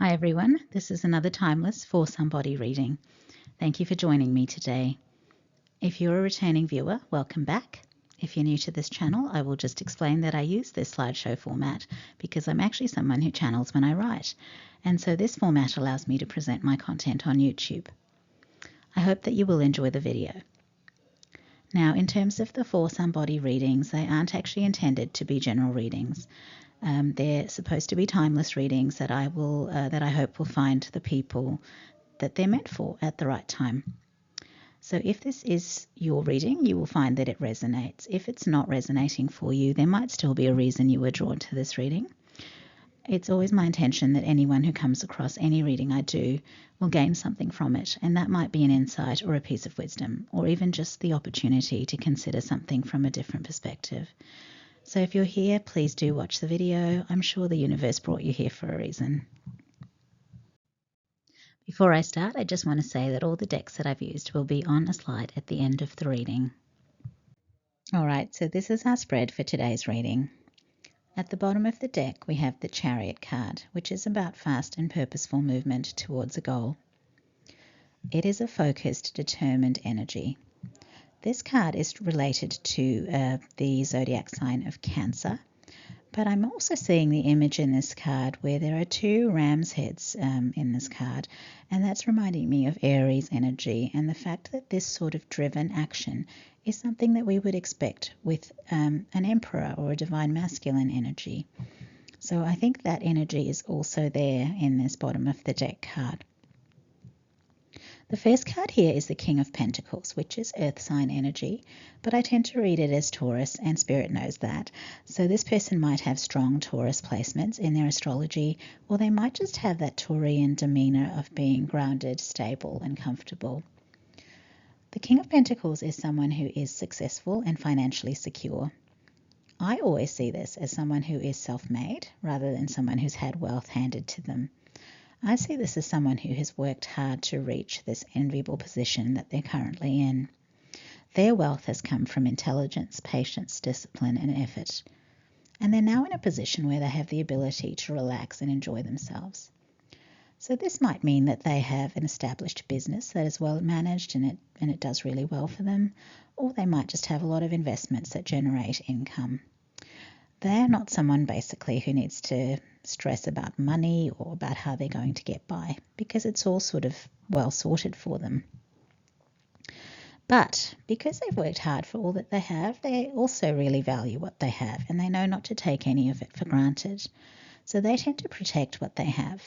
Hi everyone, this is another timeless For Somebody reading. Thank you for joining me today. If you're a returning viewer, welcome back. If you're new to this channel, I will just explain that I use this slideshow format because I'm actually someone who channels when I write, and so this format allows me to present my content on YouTube. I hope that you will enjoy the video. Now, in terms of the For Somebody readings, they aren't actually intended to be general readings. They're supposed to be timeless readings that I hope will find the people that they're meant for at the right time. So if this is your reading, you will find that it resonates. If it's not resonating for you, there might still be a reason you were drawn to this reading. It's always my intention that anyone who comes across any reading I do will gain something from it, and that might be an insight or a piece of wisdom, or even just the opportunity to consider something from a different perspective. So if you're here, please do watch the video. I'm sure the universe brought you here for a reason. Before I start, I just want to say that all the decks that I've used will be on a slide at the end of the reading. All right, so this is our spread for today's reading. At the bottom of the deck, we have the Chariot card, which is about fast and purposeful movement towards a goal. It is a focused, determined energy. This card is related to the zodiac sign of Cancer, but I'm also seeing the image in this card where there are two ram's heads in this card, and that's reminding me of Aries energy and the fact that this sort of driven action is something that we would expect with an emperor or a divine masculine energy. So I think that energy is also there in this bottom of the deck card. The first card here is the King of Pentacles, which is earth sign energy, but I tend to read it as Taurus, and Spirit knows that. So this person might have strong Taurus placements in their astrology, or they might just have that Taurian demeanor of being grounded, stable, and comfortable. The King of Pentacles is someone who is successful and financially secure. I always see this as someone who is self-made rather than someone who's had wealth handed to them. I see this as someone who has worked hard to reach this enviable position that they're currently in. Their wealth has come from intelligence, patience, discipline, and effort. And they're now in a position where they have the ability to relax and enjoy themselves. So this might mean that they have an established business that is well managed and it does really well for them, or they might just have a lot of investments that generate income. They're not someone basically who needs to stress about money or about how they're going to get by, because it's all sort of well sorted for them. But because they've worked hard for all that they have, they also really value what they have, and they know not to take any of it for granted. So they tend to protect what they have.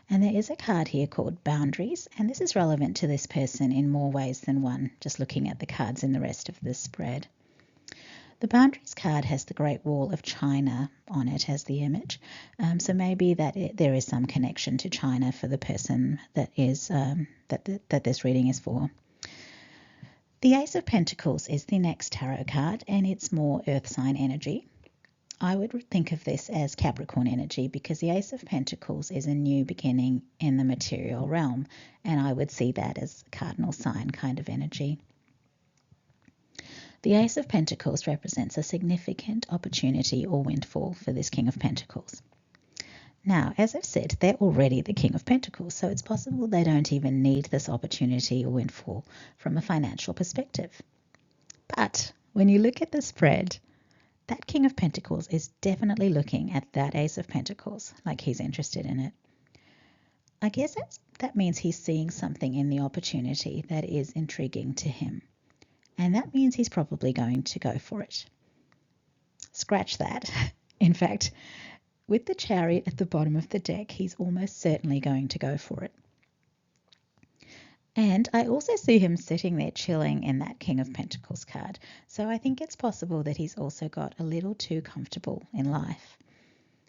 And there is a card here called Boundaries, and this is relevant to this person in more ways than one, just looking at the cards in the rest of this spread. The Boundaries card has the Great Wall of China on it as the image, so maybe there is some connection to China for the person that this reading is for. The Ace of Pentacles is the next tarot card, and it's more earth sign energy. I would think of this as Capricorn energy because the Ace of Pentacles is a new beginning in the material realm, and I would see that as cardinal sign kind of energy. The Ace of Pentacles represents a significant opportunity or windfall for this King of Pentacles. Now, as I've said, they're already the King of Pentacles, so it's possible they don't even need this opportunity or windfall from a financial perspective. But when you look at the spread, that King of Pentacles is definitely looking at that Ace of Pentacles like he's interested in it. I guess that means he's seeing something in the opportunity that is intriguing to him. And that means he's probably going to go for it. Scratch that. In fact, with the Chariot at the bottom of the deck, he's almost certainly going to go for it. And I also see him sitting there chilling in that King of Pentacles card. So I think it's possible that he's also got a little too comfortable in life.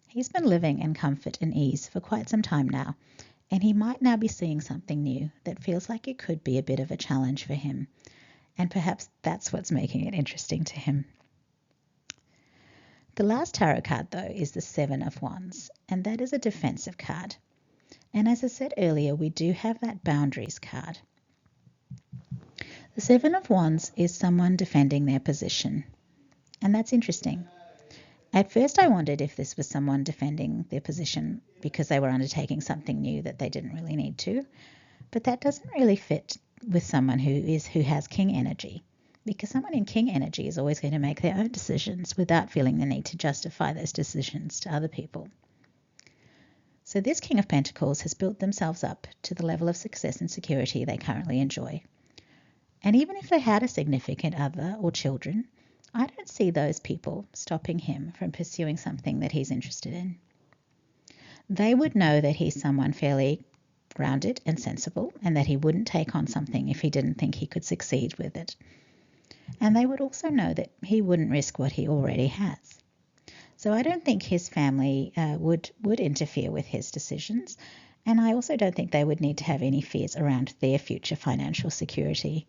He's been living in comfort and ease for quite some time now, and he might now be seeing something new that feels like it could be a bit of a challenge for him. And perhaps that's what's making it interesting to him. The last tarot card, though, is the Seven of Wands, and that is a defensive card. And as I said earlier, we do have that Boundaries card. The Seven of Wands is someone defending their position, and that's interesting. At first I wondered if this was someone defending their position because they were undertaking something new that they didn't really need to, but that doesn't really fit with someone who has king energy, because someone in king energy is always going to make their own decisions without feeling the need to justify those decisions to other people. So this King of Pentacles has built themselves up to the level of success and security they currently enjoy. And even if they had a significant other or children, I don't see those people stopping him from pursuing something that he's interested in. They would know that he's someone fairly grounded and sensible, and that he wouldn't take on something if he didn't think he could succeed with it. And they would also know that he wouldn't risk what he already has. So I don't think his family would interfere with his decisions, and I also don't think they would need to have any fears around their future financial security.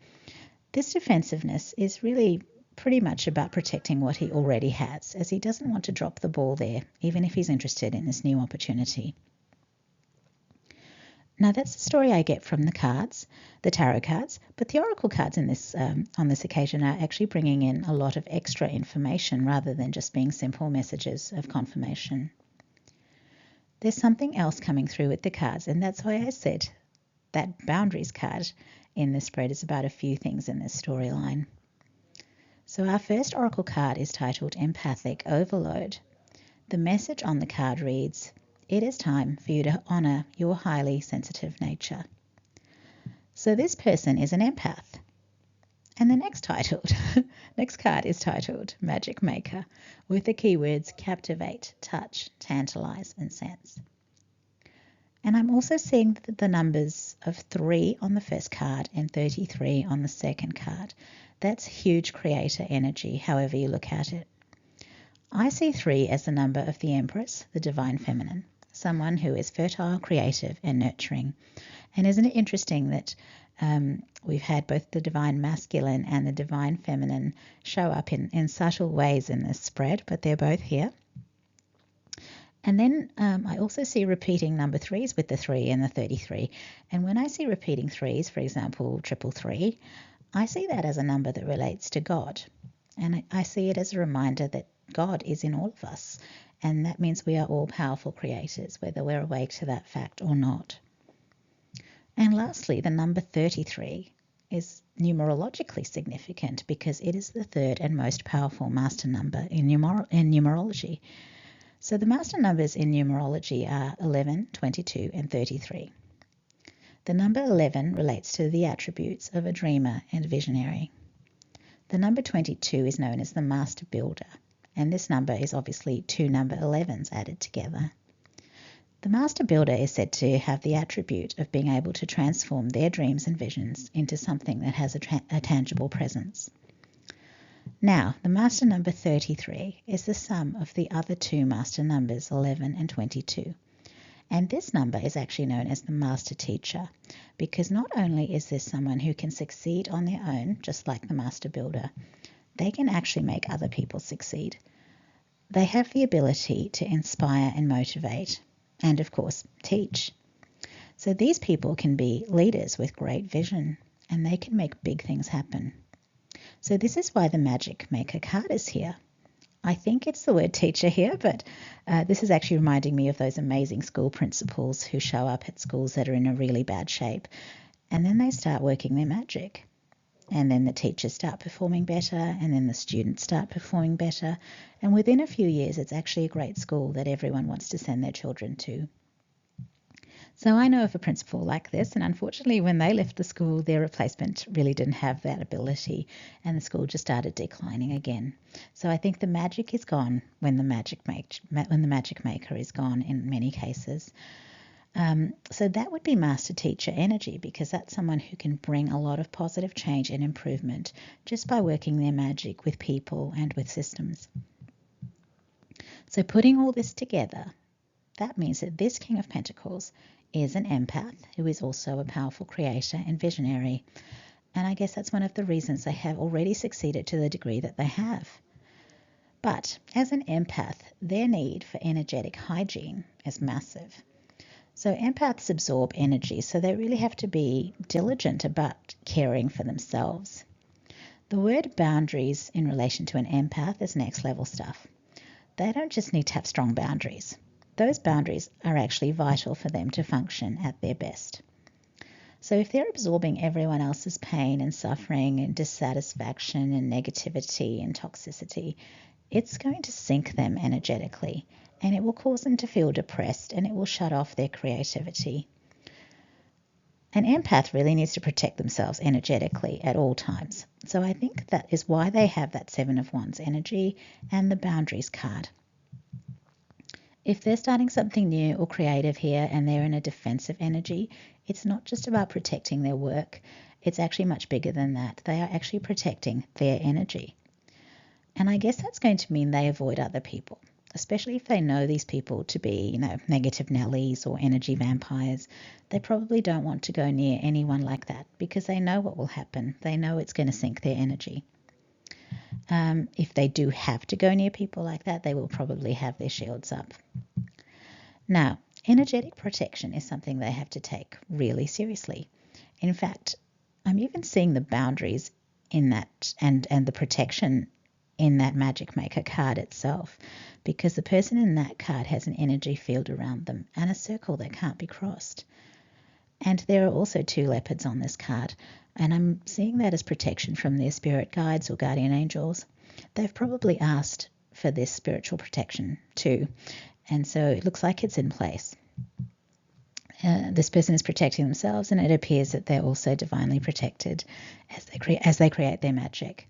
This defensiveness is really pretty much about protecting what he already has, as he doesn't want to drop the ball there, even if he's interested in this new opportunity. Now that's the story I get from the cards, the tarot cards, but the oracle cards in this on this occasion are actually bringing in a lot of extra information rather than just being simple messages of confirmation. There's something else coming through with the cards, and that's why I said that boundaries card in this spread is about a few things in this storyline. So our first oracle card is titled Empathic Overload. The message on the card reads, "It is time for you to honor your highly sensitive nature." So this person is an empath. And the next card is titled Magic Maker, with the keywords captivate, touch, tantalize, and sense. And I'm also seeing the numbers of 3 on the first card and 33 on the second card. That's huge creator energy, however you look at it. I see 3 as the number of the Empress, the divine feminine, someone who is fertile, creative, and nurturing. And isn't it interesting that we've had both the divine masculine and the divine feminine show up in subtle ways in this spread, but they're both here. And then I also see repeating number 3s with the 3 and the 33. And when I see repeating 3s, for example, 333, I see that as a number that relates to God. And I see it as a reminder that God is in all of us. And that means we are all powerful creators, whether we're awake to that fact or not. And lastly, the number 33 is numerologically significant because it is the third and most powerful master number in numerology. So the master numbers in numerology are 11, 22, and 33. The number 11 relates to the attributes of a dreamer and visionary. The number 22 is known as the master builder, and this number is obviously 2 number 11s added together. The master builder is said to have the attribute of being able to transform their dreams and visions into something that has a tangible presence. Now, the master number 33 is the sum of the other 2 master numbers, 11 and 22. And this number is actually known as the master teacher, because not only is this someone who can succeed on their own, just like the master builder, they can actually make other people succeed. They have the ability to inspire and motivate, and of course, teach. So these people can be leaders with great vision, and they can make big things happen. So this is why the Magic Maker card is here. I think it's the word teacher here, but this is actually reminding me of those amazing school principals who show up at schools that are in a really bad shape, and then they start working their magic. And then the teachers start performing better, and then the students start performing better. And within a few years, it's actually a great school that everyone wants to send their children to. So I know of a principal like this, and unfortunately when they left the school, their replacement really didn't have that ability, and the school just started declining again. So I think the magic is gone when the magic maker is gone in many cases. So that would be master teacher energy, because that's someone who can bring a lot of positive change and improvement just by working their magic with people and with systems. So putting all this together, that means that this King of Pentacles is an empath who is also a powerful creator and visionary. And I guess that's one of the reasons they have already succeeded to the degree that they have. But as an empath, their need for energetic hygiene is massive. So empaths absorb energy, so they really have to be diligent about caring for themselves. The word boundaries in relation to an empath is next level stuff. they don't just need to have strong boundaries. Those boundaries are actually vital for them to function at their best. So if they're absorbing everyone else's pain and suffering and dissatisfaction and negativity and toxicity, it's going to sink them energetically, and it will cause them to feel depressed, and it will shut off their creativity. An empath really needs to protect themselves energetically at all times. So I think that is why they have that Seven of Wands energy and the boundaries card. If they're starting something new or creative here and they're in a defensive energy, it's not just about protecting their work. It's actually much bigger than that. They are actually protecting their energy. And I guess that's going to mean they avoid other people, especially if they know these people to be, negative Nellies or energy vampires. They probably don't want to go near anyone like that because they know what will happen. They know it's going to sink their energy. If they do have to go near people like that, they will probably have their shields up. Now, energetic protection is something they have to take really seriously. In fact, I'm even seeing the boundaries in that and the protection in that Magic Maker card itself, because the person in that card has an energy field around them and a circle that can't be crossed. And there are also 2 leopards on this card, and I'm seeing that as protection from their spirit guides or guardian angels. They've probably asked for this spiritual protection too, and so it looks like it's in place. This person is protecting themselves, and it appears that they're also divinely protected as they create their magic.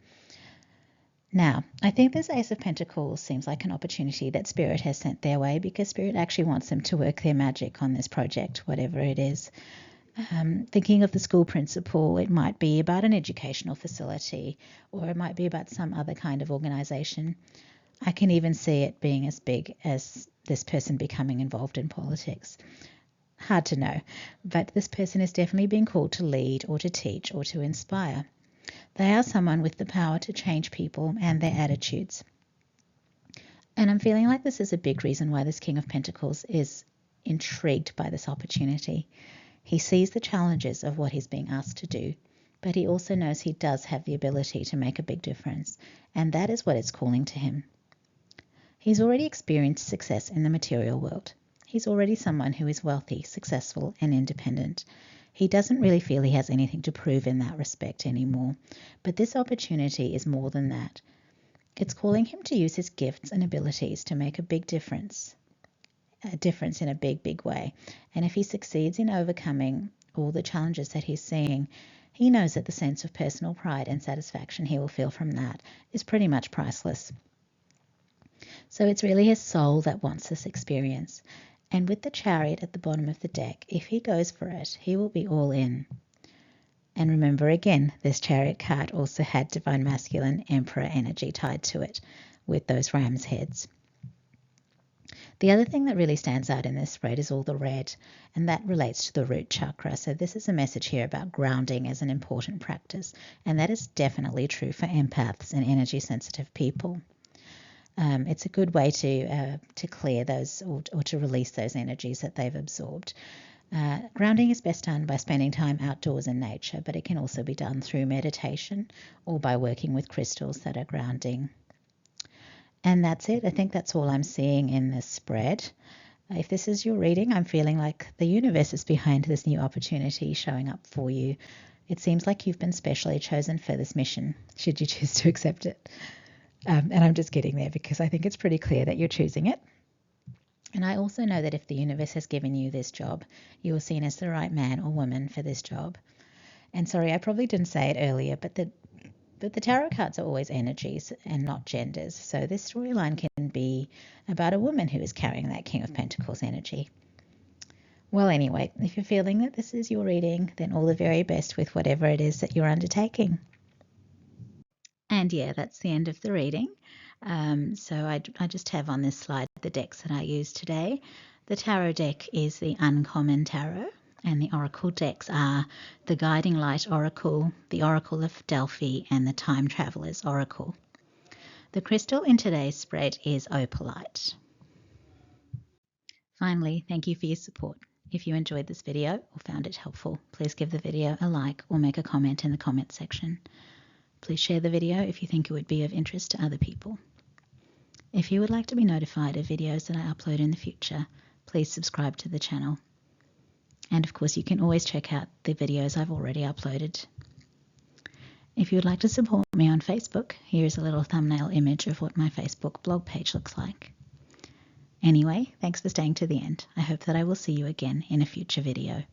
Now, I think this Ace of Pentacles seems like an opportunity that Spirit has sent their way, because Spirit actually wants them to work their magic on this project, whatever it is. Thinking of the school principal, it might be about an educational facility, or it might be about some other kind of organization. I can even see it being as big as this person becoming involved in politics. Hard to know, but this person is definitely being called to lead or to teach or to inspire. They are someone with the power to change people and their attitudes. And I'm feeling like this is a big reason why this King of Pentacles is intrigued by this opportunity. He sees the challenges of what he's being asked to do, but he also knows he does have the ability to make a big difference, and that is what it's calling to him. He's already experienced success in the material world. He's already someone who is wealthy, successful, and independent. He doesn't really feel he has anything to prove in that respect anymore, but this opportunity is more than that. It's calling him to use his gifts and abilities to make a big difference. A difference in a big, big way. And if he succeeds in overcoming all the challenges that he's seeing, he knows that the sense of personal pride and satisfaction he will feel from that is pretty much priceless. So it's really his soul that wants this experience. And with the Chariot at the bottom of the deck, if he goes for it, he will be all in. And remember again, this Chariot card also had Divine Masculine Emperor energy tied to it with those ram's heads. The other thing that really stands out in this spread is all the red, and that relates to the root chakra. So this is a message here about grounding as an important practice, and that is definitely true for empaths and energy sensitive people. It's a good way to clear those or to release those energies that they've absorbed. Grounding is best done by spending time outdoors in nature, but it can also be done through meditation or by working with crystals that are grounding. And that's it. I think that's all I'm seeing in this spread. If this is your reading, I'm feeling like the universe is behind this new opportunity showing up for you. It seems like you've been specially chosen for this mission, should you choose to accept it. And I'm just getting there because I think it's pretty clear that you're choosing it. And I also know that if the universe has given you this job, you are seen as the right man or woman for this job. And sorry, I probably didn't say it earlier, but the tarot cards are always energies and not genders. So this storyline can be about a woman who is carrying that King of Pentacles energy. Well, anyway, if you're feeling that this is your reading, then all the very best with whatever it is that you're undertaking. And yeah, that's the end of the reading. So I just have on this slide the decks that I used today. The tarot deck is the Uncommon Tarot, and the oracle decks are the Guiding Light Oracle, the Oracle of Delphi, and the Time Traveler's Oracle. The crystal in today's spread is opalite. Finally, thank you for your support. If you enjoyed this video or found it helpful, please give the video a like or make a comment in the comment section. Please share the video if you think it would be of interest to other people. If you would like to be notified of videos that I upload in the future, please subscribe to the channel. And of course, you can always check out the videos I've already uploaded. If you would like to support me on Facebook, here's a little thumbnail image of what my Facebook blog page looks like. Anyway, thanks for staying to the end. I hope that I will see you again in a future video.